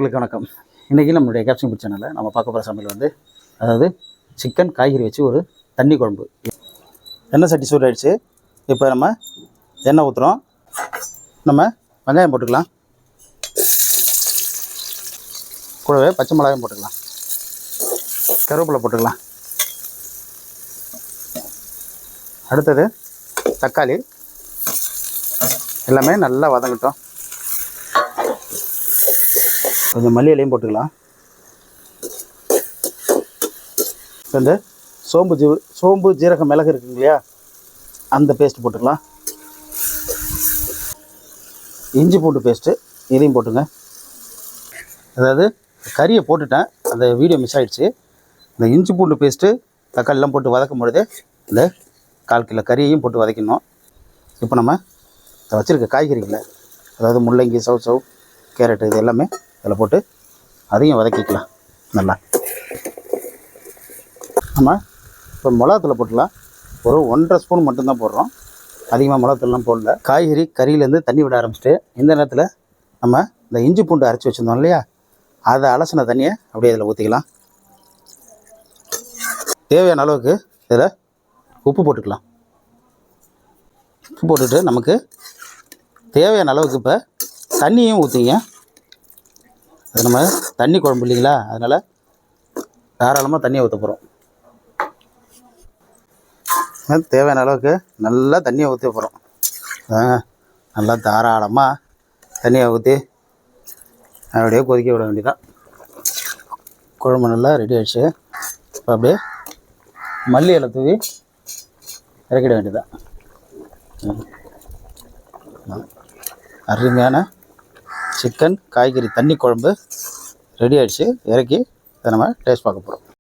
நண்பர்களுக்கு வணக்கம். இன்றைக்கி நம்மளுடைய கேப்சிங் ஃபுட் சேனலில் நம்ம பார்க்க போகிற சமையல் வந்து அதாவது சிக்கன் காய்கறி வச்சு ஒரு தண்ணி குழம்பு. எண்ணெய் சட்டி சூடாயிடுச்சு. இப்போ நம்ம எண்ணெய் ஊற்றுறோம். நம்ம வெங்காயம் போட்டுக்கலாம், கூடவே பச்சை மிளகாயும் போட்டுக்கலாம், கருவேப்பிலை போட்டுக்கலாம். அடுத்தது தக்காளி, எல்லாமே நல்லா வதங்கட்டும். கொஞ்சம் மல்லி இலையும் போட்டுக்கலாம். இந்த சோம்பு ஜீரகம் மிளகு இருக்குங்க இல்லையா, அந்த பேஸ்ட் போட்டுக்கலாம். இஞ்சி பூண்டு பேஸ்ட்டு இதையும் போட்டுங்க. அதாவது கறியை போட்டுட்டேன், அந்த வீடியோ மிஸ் ஆகிடுச்சு. இந்த இஞ்சி பூண்டு பேஸ்ட்டு தக்காளிலாம் போட்டு வதக்கும் பொழுது இந்த 1/4 கிலோ கறியையும் போட்டு வதக்கணும். இப்போ நம்ம வச்சுருக்க காய்கறிகளை, அதாவது முள்ளங்கி, சவ் கேரட்டு, இது எல்லாமே அதில் போட்டு அதையும் வதக்கிக்கலாம் நல்லா. நம்ம இப்போ மிளகாத்தூளை போட்டுக்கலாம். ஒரு 1.5 ஸ்பூன் மட்டும்தான் போடுறோம், அதிகமாக மிளகாத்தூள்லாம் போடல. காய்கறி கறியிலேருந்து தண்ணி விட ஆரம்பிச்சிட்டு இந்த நேரத்தில் நம்ம இந்த இஞ்சி பூண்டு அரைச்சி வச்சுருந்தோம் இல்லையா, அதை அலசின தண்ணியை அப்படியே இதில் ஊற்றிக்கலாம். தேவையான அளவுக்கு இதில் உப்பு போட்டுக்கலாம். உப்பு போட்டுட்டு நமக்கு தேவையான அளவுக்கு இப்போ தண்ணியும் ஊற்றிங்க. அது நம்ம தண்ணி குழம்பு இல்லைங்களா, அதனால் தாராளமாக தண்ணியை ஊற்ற போகிறோம். தேவையான அளவுக்கு நல்லா தண்ணியை ஊற்ற போகிறோம். நல்லா தாராளமாக தண்ணியை ஊற்றி அப்படியே கொதிக்க விட வேண்டியதான். குழம்பு நல்லா ரெடி ஆகிடுச்சு. இப்போ அப்படியே மல்லி இலை தூவி இறக்கிட வேண்டியதான். அருமையான சிக்கன் காய்கறி தண்ணி குழம்பு ரெடி ஆகிடுச்சு. இறக்கி இதை நம்ம டேஸ்ட் பார்க்க போகிறோம்.